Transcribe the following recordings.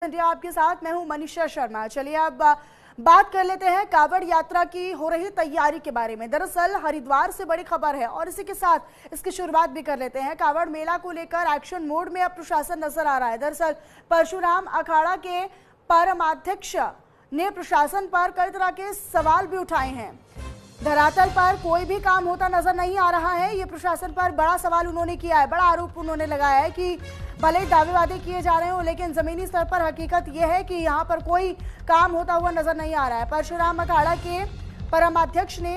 India आपके साथ मैं हूं मनीषा शर्मा। चलिए अब बात कर लेते हैं कांवड़ यात्रा की हो रही तैयारी के बारे में। दरअसल हरिद्वार से बड़ी खबर है और इसी के साथ इसकी शुरुआत भी कर लेते हैं। कांवड़ मेला को लेकर एक्शन मोड में अब प्रशासन नजर आ रहा है। दरअसल परशुराम अखाड़ा के परमाध्यक्ष ने प्रशासन पर कई तरह के सवाल भी उठाए हैं। धरातल पर कोई भी काम होता नजर नहीं आ रहा है, ये प्रशासन पर बड़ा सवाल उन्होंने किया है। बड़ा आरोप उन्होंने लगाया है कि भले ही दावे वादे किए जा रहे हो लेकिन जमीनी स्तर पर हकीकत यह है कि यहाँ पर कोई काम होता हुआ नजर नहीं आ रहा है। परशुराम अखाड़ा के परमाध्यक्ष ने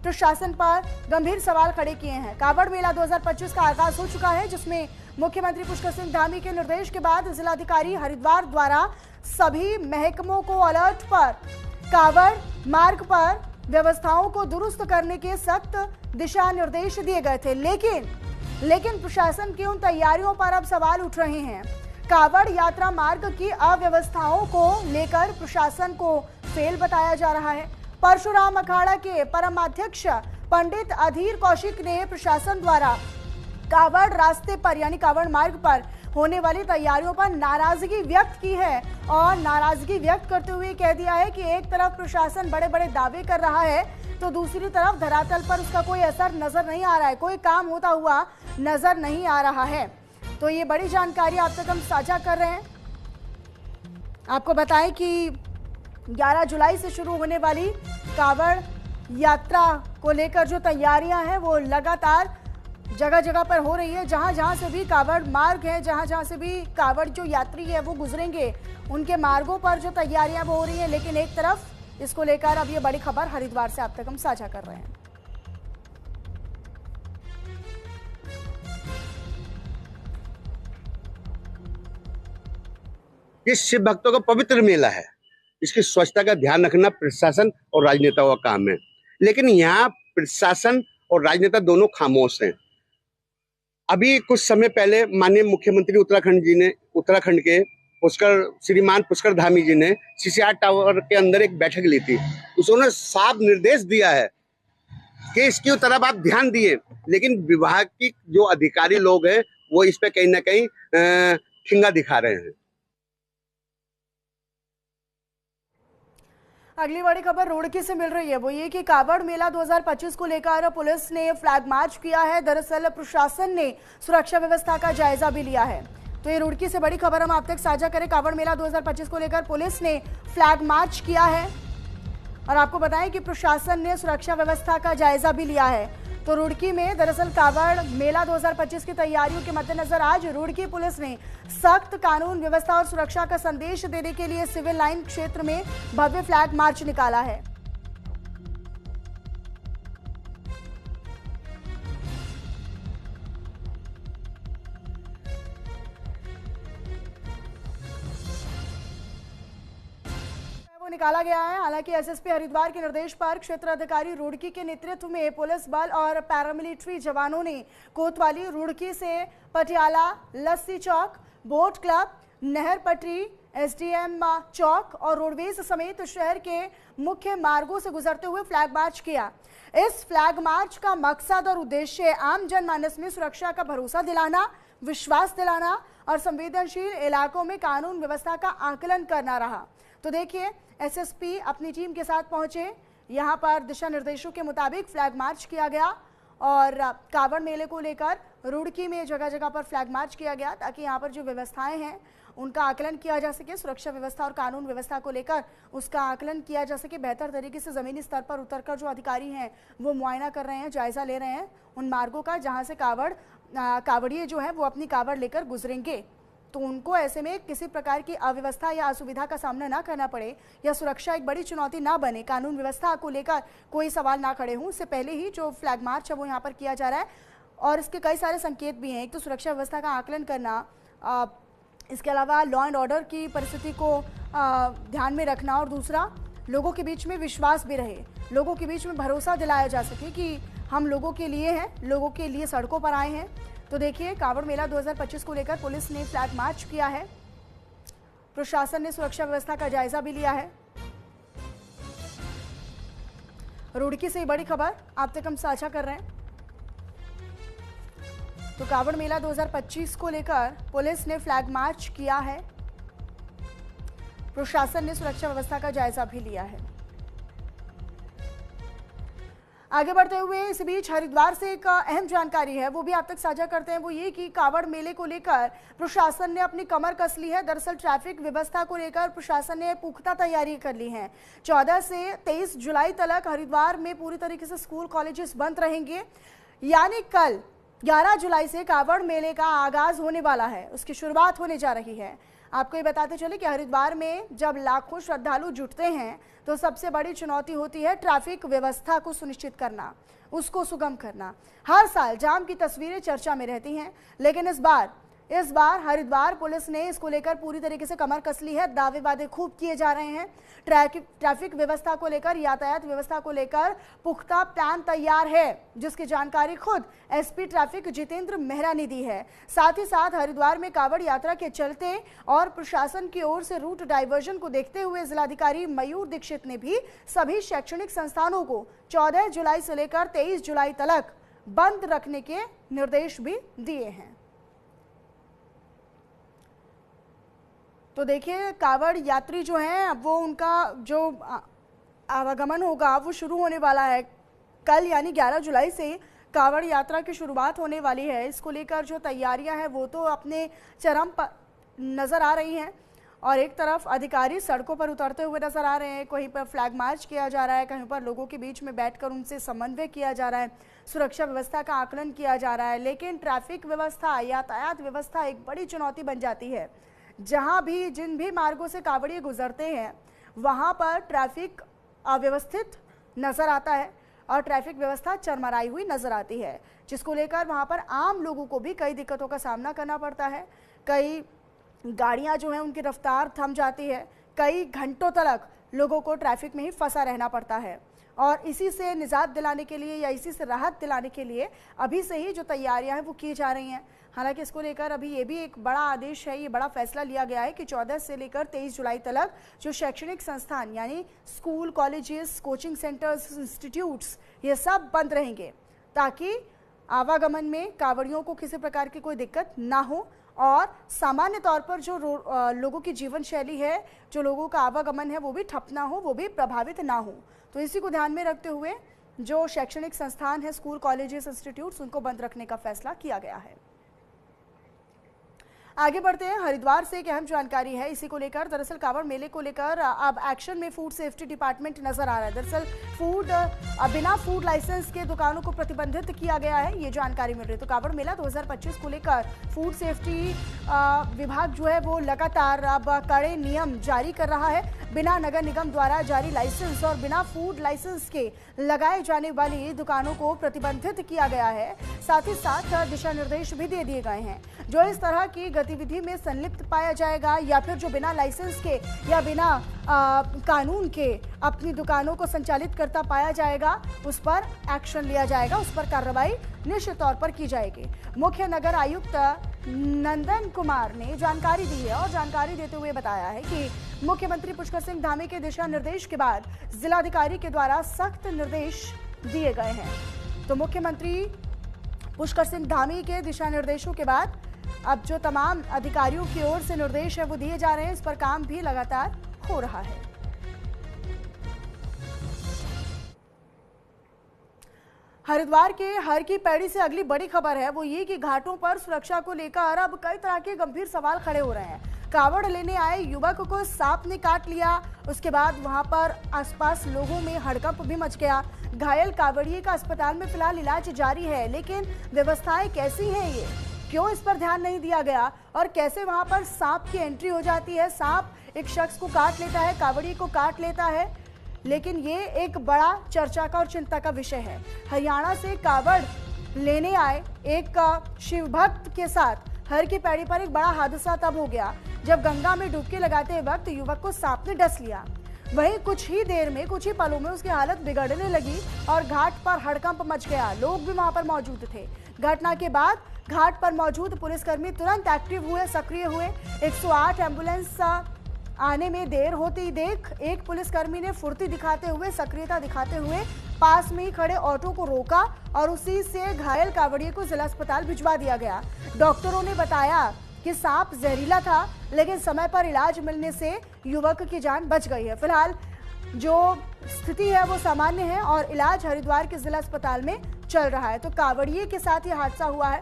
प्रशासन पर गंभीर सवाल खड़े किए हैं। कांवड़ मेला 2025 का आगाज हो चुका है, जिसमें मुख्यमंत्री पुष्कर सिंह धामी के निर्देश के बाद जिलाधिकारी हरिद्वार द्वारा सभी महकमों को अलर्ट पर कांवड़ मार्ग पर व्यवस्थाओं को दुरुस्त करने के सख्त दिशा निर्देश दिए गए थे। लेकिन प्रशासन की उन तैयारियों पर अब सवाल उठ रहे हैं। कांवड़ यात्रा मार्ग की अव्यवस्थाओं को लेकर प्रशासन को फेल बताया जा रहा है। परशुराम अखाड़ा के परमाध्यक्ष पंडित अधीर कौशिक ने प्रशासन द्वारा कांवड़ रास्ते पर यानी कांवड़ मार्ग पर होने वाली तैयारियों पर नाराजगी व्यक्त की है और नाराजगी व्यक्त करते हुए कह दिया है कि एक तरफ प्रशासन बड़े बड़े दावे कर रहा है तो दूसरी तरफ धरातल पर उसका कोई असर नजर नहीं आ रहा है, कोई काम होता हुआ नजर नहीं आ रहा है। तो ये बड़ी जानकारी आप तक हम साझा कर रहे हैं। आपको बताएं कि 11 जुलाई से शुरू होने वाली कांवड़ यात्रा को लेकर जो तैयारियां हैं वो लगातार जगह जगह पर हो रही है। जहां जहां से भी कांवड़ मार्ग है, जहां जहां से भी कांवड़ जो यात्री है वो गुजरेंगे, उनके मार्गों पर जो तैयारियां हो रही है। लेकिन एक तरफ इसको लेकर अब ये बड़ी खबर हरिद्वार से आप तक हम साझा कर रहे हैं। ये शिव भक्तों का पवित्र मेला है, इसकी स्वच्छता का ध्यान रखना प्रशासन और राजनेताओं का काम है। लेकिन यहाँ प्रशासन और राजनेता दोनों खामोश हैं। अभी कुछ समय पहले माननीय मुख्यमंत्री उत्तराखंड के श्रीमान पुष्कर धामी जी ने सीसीआर टावर के अंदर एक बैठक ली थी। उसने साफ निर्देश दिया है कि इसकी तरफ आप ध्यान दिए, लेकिन विभाग की जो अधिकारी लोग हैं वो इस पे कहीं ना कहीं ठिंगा दिखा रहे हैं। अगली बड़ी खबर रुड़की से मिल रही है, वो ये कि कांवड़ मेला 2025 को लेकर पुलिस ने फ्लैग मार्च किया है। दरअसल प्रशासन ने सुरक्षा व्यवस्था का जायजा भी लिया है। तो ये रुड़की से बड़ी खबर हम आप तक साझा करें। कांवड़ मेला 2025 को लेकर पुलिस ने फ्लैग मार्च किया है और आपको बताएं कि प्रशासन ने सुरक्षा व्यवस्था का जायजा भी लिया है। तो रुड़की में दरअसल कांवड़ मेला 2025 की तैयारियों के मद्देनजर आज रुड़की पुलिस ने सख्त कानून व्यवस्था और सुरक्षा का संदेश देने के लिए सिविल लाइन क्षेत्र में भव्य फ्लैग मार्च निकाला है। निकाला गया है। हालांकि एसएसपी हरिद्वार के निर्देश पर क्षेत्र अधिकारी रुड़की के नेतृत्व में पुलिस बल और पैरामिलिट्री जवानों ने कोतवाली, रुड़की से पटियाला, लस्सी चौक, बोट क्लब, नहर पटरी, एसडीएम चौक और रोडवेज समेत शहर के मुख्य मार्गों से गुजरते हुए फ्लैग मार्च किया। इस फ्लैग मार्च का मकसद और उद्देश्य आम जनमानस में सुरक्षा का भरोसा दिलाना, विश्वास दिलाना और संवेदनशील इलाकों में कानून व्यवस्था का आकलन करना रहा। तो देखिए, एसएसपी अपनी टीम के साथ पहुंचे, यहां पर दिशा निर्देशों के मुताबिक फ्लैग मार्च किया गया और कांवड़ मेले को लेकर रुड़की में जगह जगह पर फ्लैग मार्च किया गया ताकि यहां पर जो व्यवस्थाएं हैं उनका आकलन किया जा सके। सुरक्षा व्यवस्था और कानून व्यवस्था को लेकर उसका आकलन किया जा सके। बेहतर तरीके से जमीनी स्तर पर उतरकर जो अधिकारी हैं वो मुआयना कर रहे हैं, जायजा ले रहे हैं उन मार्गों का जहाँ से कांवड़िए जो है वो अपनी कांवड़ लेकर गुजरेंगे। तो उनको ऐसे में किसी प्रकार की अव्यवस्था या असुविधा का सामना ना करना पड़े या सुरक्षा एक बड़ी चुनौती ना बने, कानून व्यवस्था को लेकर कोई सवाल ना खड़े हों, उससे पहले ही जो फ्लैग मार्च है वो यहाँ पर किया जा रहा है। और इसके कई सारे संकेत भी हैं। एक तो सुरक्षा व्यवस्था का आकलन करना, इसके अलावा लॉ एंड ऑर्डर की परिस्थिति को ध्यान में रखना और दूसरा लोगों के बीच में विश्वास भी रहे, लोगों के बीच में भरोसा दिलाया जा सके कि हम लोगों के लिए हैं, लोगों के लिए सड़कों पर आए हैं। तो देखिए, कांवड़ मेला 2025 को लेकर पुलिस ने फ्लैग मार्च किया है। प्रशासन ने सुरक्षा व्यवस्था का जायजा भी लिया है। रुड़की से बड़ी खबर आप तक हम साझा कर रहे हैं। तो कांवड़ मेला 2025 को लेकर पुलिस ने फ्लैग मार्च किया है। प्रशासन ने सुरक्षा व्यवस्था का जायजा भी लिया है। आगे बढ़ते हुए इस बीच हरिद्वार से एक अहम जानकारी है, वो भी आप तक साझा करते हैं। वो ये कि कावड़ मेले को लेकर प्रशासन ने अपनी कमर कस ली है। दरअसल ट्रैफिक व्यवस्था को लेकर प्रशासन ने पुख्ता तैयारी कर ली है। 14 से 23 जुलाई तक हरिद्वार में पूरी तरीके से स्कूल कॉलेजेस बंद रहेंगे, यानी कल 11 जुलाई से कावड़ मेले का आगाज होने वाला है, उसकी शुरुआत होने जा रही है। आपको ये बताते चले कि हरिद्वार में जब लाखों श्रद्धालु जुटते हैं तो सबसे बड़ी चुनौती होती है ट्रैफिक व्यवस्था को सुनिश्चित करना, उसको सुगम करना। हर साल जाम की तस्वीरें चर्चा में रहती हैं, लेकिन इस बार हरिद्वार पुलिस ने इसको लेकर पूरी तरीके से कमर कस ली है। दावे वादे खूब किए जा रहे हैं। ट्रैफिक व्यवस्था को लेकर, यातायात व्यवस्था को लेकर पुख्ता प्लान तैयार है, जिसकी जानकारी खुद एसपी ट्रैफिक जितेंद्र मेहरा ने दी है। साथ ही साथ हरिद्वार में कावड़ यात्रा के चलते और प्रशासन की ओर से रूट डाइवर्जन को देखते हुए जिलाधिकारी मयूर दीक्षित ने भी सभी शैक्षणिक संस्थानों को 14 जुलाई से लेकर 23 जुलाई तक बंद रखने के निर्देश भी दिए हैं। तो देखिए, कावड़ यात्री जो हैं, अब वो उनका जो आवागमन होगा वो शुरू होने वाला है कल, यानी 11 जुलाई से कावड़ यात्रा की शुरुआत होने वाली है। इसको लेकर जो तैयारियां हैं वो तो अपने चरम पर नज़र आ रही हैं, और एक तरफ अधिकारी सड़कों पर उतरते हुए नजर आ रहे हैं। कहीं पर फ्लैग मार्च किया जा रहा है, कहीं पर लोगों के बीच में बैठकर उनसे समन्वय किया जा रहा है, सुरक्षा व्यवस्था का आकलन किया जा रहा है। लेकिन ट्रैफिक व्यवस्था, यातायात व्यवस्था एक बड़ी चुनौती बन जाती है। जहां भी जिन भी मार्गों से कावड़िए गुजरते हैं वहां पर ट्रैफिक अव्यवस्थित नजर आता है और ट्रैफिक व्यवस्था चरमराई हुई नजर आती है, जिसको लेकर वहां पर आम लोगों को भी कई दिक्कतों का सामना करना पड़ता है। कई गाड़ियां जो हैं उनकी रफ्तार थम जाती है, कई घंटों तक लोगों को ट्रैफिक में ही फंसा रहना पड़ता है। और इसी से निजात दिलाने के लिए या इसी से राहत दिलाने के लिए अभी से ही जो तैयारियां हैं वो की जा रही हैं। हालांकि इसको लेकर अभी ये भी एक बड़ा आदेश है, ये बड़ा फैसला लिया गया है कि 14 से लेकर 23 जुलाई तक जो शैक्षणिक संस्थान यानी school, colleges, coaching centres, institutes, ये सब बंद रहेंगे, ताकि आवागमन में कांवड़ियों को किसी प्रकार की कोई दिक्कत ना हो और सामान्य तौर पर जो लोगों की जीवन शैली है, जो लोगों का आवागमन है, वो भी ठप ना हो, वो भी प्रभावित ना हो। तो इसी को ध्यान में रखते हुए जो शैक्षणिक संस्थान है, स्कूल, कॉलेजेस, इंस्टीट्यूट्स, उनको बंद रखने का फैसला किया गया है। आगे बढ़ते हैं, हरिद्वार से एक अहम जानकारी है इसी को लेकर। दरअसल कावड़ मेले को लेकर अब एक्शन में फूड सेफ्टी डिपार्टमेंट नजर आ रहा है। दरअसल बिना फूड लाइसेंस के दुकानों को प्रतिबंधित किया गया है, ये जानकारी मिल रही है। तो कावड़ मेला 2025 को लेकर फूड सेफ्टी विभाग जो है वो लगातार अब कड़े नियम जारी कर रहा है। बिना नगर निगम द्वारा जारी लाइसेंस और बिना फूड लाइसेंस के लगाए जाने वाली दुकानों को प्रतिबंधित किया गया है। साथ ही साथ दिशा निर्देश भी दे दिए गए हैं। जो इस तरह की गतिविधि में संलिप्त पाया जाएगा या फिर जो बिना लाइसेंस के या बिना कानून के अपनी दुकानों को संचालित करता पाया जाएगा, उस पर एक्शन लिया जाएगा, उस पर कार्रवाई निश्चित तौर पर की जाएगी। मुख्य नगर आयुक्त नंदन कुमार ने जानकारी दी है और जानकारी देते हुए बताया है कि मुख्यमंत्री पुष्कर सिंह धामी के दिशा निर्देश के बाद जिलाधिकारी के द्वारा सख्त निर्देश दिए गए हैं। तो मुख्यमंत्री पुष्कर सिंह धामी के दिशा निर्देशों के बाद अब जो तमाम अधिकारियों की ओर से निर्देश है वो दिए जा रहे हैं, इस पर काम भी लगातार हो रहा है। हरिद्वार के हर की पैड़ी से अगली बड़ी खबर है वो ये कि घाटों पर सुरक्षा को लेकर अब कई तरह के गंभीर सवाल खड़े हो रहे हैं। कावड़ लेने आए युवक को सांप ने काट लिया, उसके बाद वहां पर आसपास लोगों में हड़कंप भी मच गया। घायल कावड़िए का अस्पताल में फिलहाल इलाज जारी है, लेकिन व्यवस्थाएं कैसी हैं, ये क्यों इस पर ध्यान नहीं दिया गया और कैसे वहां पर सांप की एंट्री हो जाती है। सांप एक शख्स को काट लेता है, कावड़िए को काट लेता है, लेकिन ये एक बड़ा चर्चा का और चिंता का विषय है। हरियाणा से कावड़ लेने आए एक शिव भक्त के साथ हर की पैड़ी पर एक बड़ा हादसा तब हो गया जब गंगा में डुबकी लगाते वक्त युवक को सांप ने डस लिया। वहीं कुछ ही देर में, कुछ ही पलों में उसकी हालत बिगड़ने लगी और घाट पर हड़कंप मच गया। लोग भी वहां पर मौजूद थे। घटना के बाद घाट पर मौजूद पुलिसकर्मी तुरंत एक्टिव हुए, सक्रिय हुए। 108 एम्बुलेंस आने में देर होती देख एक पुलिसकर्मी ने फुर्ती दिखाते हुए, सक्रियता दिखाते हुए पास में ही खड़े ऑटो को रोका और उसी से घायल कावड़िए को जिला अस्पताल भिजवा दिया गया। डॉक्टरों ने बताया कि सांप जहरीला था, लेकिन समय पर इलाज मिलने से युवक की जान बच गई है। फिलहाल जो स्थिति है वो सामान्य है और इलाज हरिद्वार के जिला अस्पताल में चल रहा है। तो कांवड़िए के साथ ये हादसा हुआ है।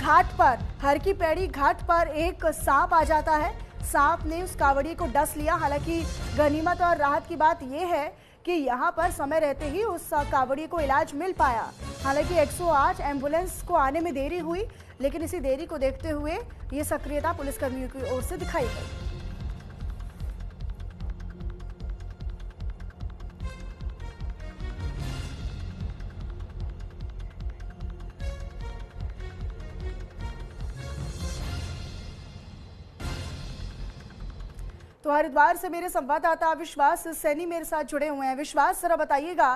घाट पर, हर की पैड़ी घाट पर एक सांप आ जाता है। सांप ने उस कांवड़िए को डस लिया। हालांकि गनीमत और राहत की बात यह है कि यहाँ पर समय रहते ही उस कांवड़िए को इलाज मिल पाया। हालांकि 108 एम्बुलेंस को आने में देरी हुई, लेकिन इसी देरी को देखते हुए ये सक्रियता पुलिसकर्मियों की ओर से दिखाई गई। तो हरिद्वार से मेरे संवाददाता विश्वास सैनी मेरे साथ जुड़े हुए हैं। विश्वास, जरा बताइएगा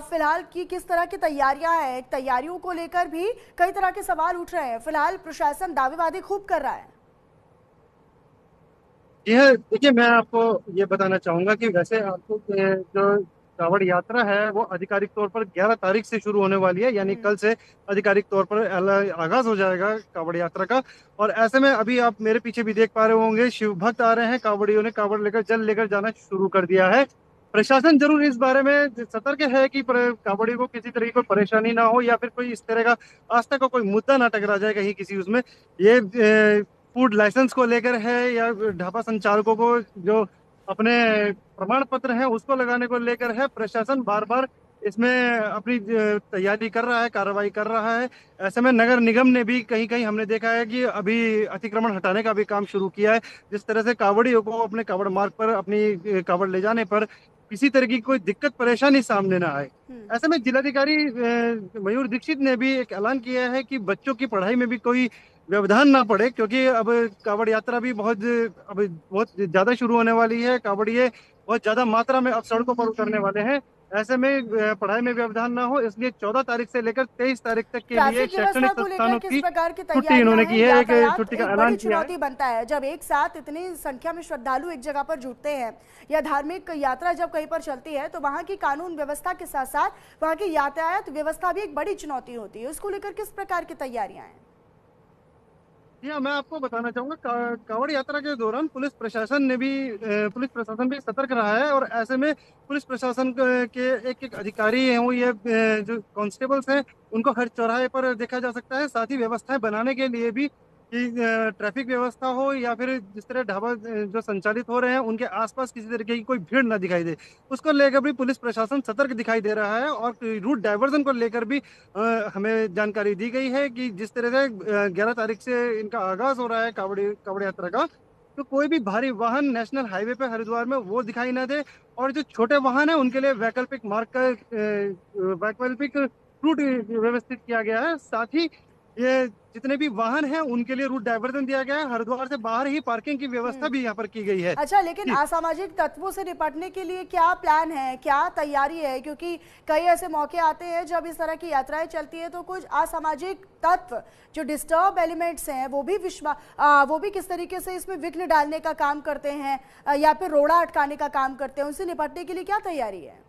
फिलहाल की किस तरह की तैयारियां हैं? तैयारियों को लेकर भी कई तरह के सवाल उठ रहे हैं। फिलहाल प्रशासन दावेदारी खूब कर रहा है। यह देखिए, मैं आपको ये बताना चाहूंगा कि वैसे आपको जो कांवड़ यात्रा है वो आधिकारिक तौर पर 11 तारीख से शुरू होने वाली है, यानी कल से आधिकारिक तौर पर आगाज हो जाएगा कांवड़ यात्रा का। और ऐसे में अभी आप मेरे पीछे भी देख पा रहे होंगे, शिव भक्त आ रहे हैं, कांवड़ियों ने कांवड़ लेकर जल लेकर जाना शुरू कर दिया है। प्रशासन जरूर इस बारे में सतर्क है कि कांवड़ियों को किसी तरह की कोई परेशानी ना हो या फिर कोई इस तरह का आस्था का कोई मुद्दा ना टकरा जाए कहीं किसी उसमें। ये फूड लाइसेंस को लेकर है या ढाबा संचालकों को जो अपने प्रमाण पत्र हैं उसको लगाने को लेकर है। प्रशासन बार बार इसमें अपनी तैयारी कर रहा है, कार्रवाई कर रहा है। ऐसे में नगर निगम ने भी कहीं कहीं हमने देखा है कि अभी अतिक्रमण हटाने का भी काम शुरू किया है। जिस तरह से कांवड़ियों को अपने कांवड़ मार्ग पर अपनी कांवड़ ले जाने पर किसी तरह की कोई दिक्कत परेशानी सामने ना आए। ऐसे में जिलाधिकारी मयूर दीक्षित ने भी एक ऐलान किया है कि बच्चों की पढ़ाई में भी कोई व्यवधान ना पड़े, क्योंकि अब कांवड़ यात्रा भी बहुत ज्यादा शुरू होने वाली है। कांवड़िए बहुत ज्यादा मात्रा में अब सड़कों पर उतरने वाले हैं। ऐसे में पढ़ाई में व्यवधान ना हो, इसलिए 14 तारीख से लेकर 23 तारीख तक के लिए शैक्षणिक संस्थानों की छुट्टी इन्होंने की है। एक छुट्टी का ऐलान किया है। चुनौती बनता है जब एक साथ इतनी संख्या में श्रद्धालु एक जगह पर जुटते हैं या धार्मिक यात्रा जब कहीं पर चलती है, तो वहाँ की कानून व्यवस्था के साथ साथ वहाँ की यातायात व्यवस्था भी एक बड़ी चुनौती होती है। उसको लेकर किस प्रकार की तैयारियां हैं? मैं आपको बताना चाहूंगा, कांवड़ यात्रा के दौरान पुलिस प्रशासन भी सतर्क रहा है। और ऐसे में पुलिस प्रशासन के एक एक अधिकारी हैं, वो ये जो कांस्टेबल्स हैं, उनको हर चौराहे पर देखा जा सकता है। साथ ही व्यवस्थाएं बनाने के लिए भी कि ट्रैफिक व्यवस्था हो या फिर जिस तरह ढाबा जो संचालित हो रहे हैं उनके आसपास किसी तरीके की कोई भीड़ ना दिखाई दे, उसको लेकर भी पुलिस प्रशासन सतर्क दिखाई दे रहा है। और रूट डाइवर्जन को लेकर भी हमें जानकारी दी गई है कि जिस तरह से 11 तारीख से इनका आगाज हो रहा है कांवड़ यात्रा का, तो कोई भी भारी वाहन नेशनल हाईवे पे हरिद्वार में वो दिखाई ना दे। और जो छोटे वाहन है उनके लिए वैकल्पिक मार्ग का वैकल्पिक रूट व्यवस्थित किया गया है। साथ ही ये जितने भी वाहन हैं उनके लिए रूट डाइवर्जन दिया गया है। हरिद्वार से बाहर ही पार्किंग की व्यवस्था भी यहाँ पर की गई है। अच्छा, लेकिन असामाजिक तत्वों से निपटने के लिए क्या प्लान है, क्या तैयारी है? क्योंकि कई ऐसे मौके आते हैं जब इस तरह की यात्राएं चलती है तो कुछ असामाजिक तत्व जो डिस्टर्ब एलिमेंट्स हैं वो भी किस तरीके से इसमें विघ्न डालने का काम करते हैं या फिर रोड़ा अटकाने का काम करते हैं। उनसे निपटने के लिए क्या तैयारी है?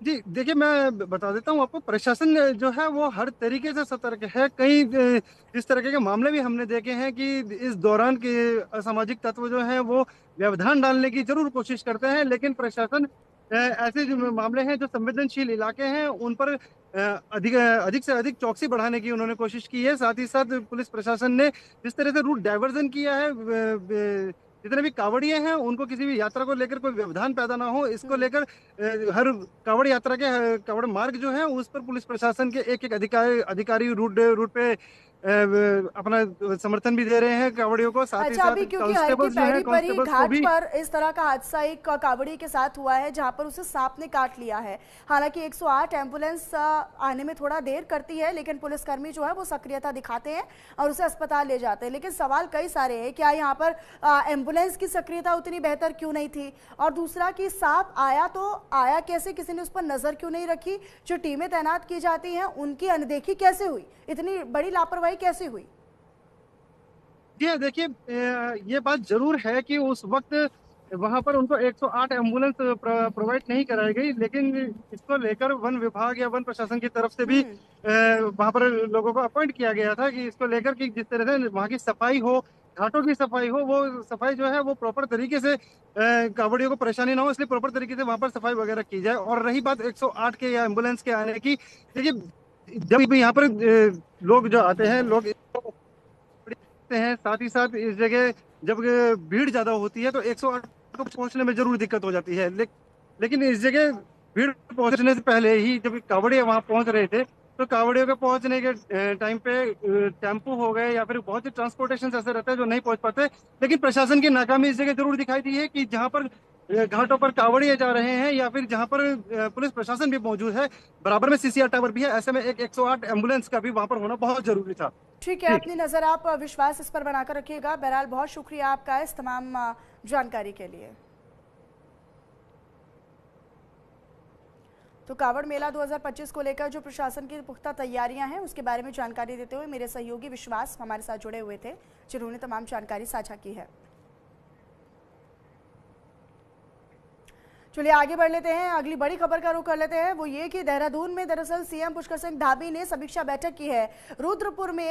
जी देखिए, मैं बता देता हूँ आपको, प्रशासन जो है वो हर तरीके से सतर्क है। कई इस तरह के मामले भी हमने देखे हैं कि इस दौरान के असामाजिक तत्व जो हैं वो व्यवधान डालने की जरूर कोशिश करते हैं, लेकिन प्रशासन ऐसे जो मामले हैं जो संवेदनशील इलाके हैं उन पर अधिक से अधिक चौकसी बढ़ाने की उन्होंने कोशिश की है। साथ ही साथ पुलिस प्रशासन ने जिस तरह से रूट डाइवर्जन किया है, जितने भी कांवड़िए हैं उनको किसी भी यात्रा को लेकर कोई व्यवधान पैदा ना हो, इसको लेकर हर कांवड़ यात्रा के कांवड़ मार्ग जो है उस पर पुलिस प्रशासन के एक एक अधिकारी रूट पे अपना समर्थन भी दे रहे हैं कांवड़ियों को। साथ ही अच्छा, साथ अभी क्योंकि हर की पैड़ी पर ही घाट पर इस तरह का हादसा एक कांवड़ी के साथ हुआ है जहां पर उसे सांप ने काट लिया है। हालांकि 108 एम्बुलेंस आने में थोड़ा देर करती है, लेकिन पुलिसकर्मी जो है वो सक्रियता दिखाते हैं और उसे अस्पताल ले जाते हैं। लेकिन सवाल कई सारे हैं, क्या यहाँ पर एम्बुलेंस की सक्रियता उतनी बेहतर क्यों नहीं थी? और दूसरा कि सांप आया तो आया कैसे, किसी ने उस पर नजर क्यों नहीं रखी? जो टीमें तैनात की जाती हैं उनकी अनदेखी कैसे हुई? इतनी बड़ी लापरवाही कैसे हुई? जी देखिए, ये बात जरूर है कि उस वक्त वहां पर उनको 108 एम्बुलेंस प्रोवाइड नहीं कराई गई, लेकिन इसको लेकर वन विभाग या वन प्रशासन की तरफ से भी वहां पर लोगों को अपॉइंट किया गया था कि इसको लेकर कि जिस तरह से वहां की सफाई हो, घाटों की सफाई हो, वो सफाई जो है वो प्रॉपर तरीके से कांवड़ियों को परेशानी ना हो, इसलिए प्रॉपर तरीके से वहां पर सफाई वगैरह की जाए। और रही बात 108 के या एम्बुलेंस के आने की, देखिए जब भी यहाँ पर लोग जो आते हैं, लोग हैं, साथ ही साथ इस जगह जब भीड़ ज्यादा होती है तो 108 को पहुंचने में जरूर दिक्कत हो जाती है। लेकिन इस जगह भीड़ पहुंचने से पहले ही जब कांवड़िया वहां पहुंच रहे थे, तो कांवड़ियों के पहुंचने के टाइम पे टेम्पो हो गए या फिर बहुत से ट्रांसपोर्टेशन ऐसे रहते हैं जो नहीं पहुंच पाते। लेकिन प्रशासन की नाकामी इस जगह जरूर दिखाई दी है कि जहां पर घाटों पर कांवड़िए जा रहे हैं या फिर जहां पर पुलिस प्रशासन भी मौजूद है, बराबर में सीसीआर टावर भी है, ऐसे में एक 108 एम्बुलेंस का भी वहां पर होना बहुत जरूरी था। ठीक है, अपनी नजर आप विश्वास इस पर बनाकर रखिएगा। बहरहाल बहुत शुक्रिया आपका इस तमाम जानकारी के लिए। तो कावड़ मेला 2025 को लेकर जो प्रशासन की पुख्ता तैयारियां हैं उसके बारे में जानकारी देते हुए मेरे सहयोगी विश्वास हमारे साथ जुड़े हुए थे, जिन्होंने तमाम जानकारी साझा की है। चलिए आगे बढ़ लेते हैं, अगली बड़ी खबर का रुख कर लेते हैं। वो ये कि देहरादून में दरअसल सीएम पुष्कर सिंह धामी ने समीक्षा बैठक की है। रुद्रपुर में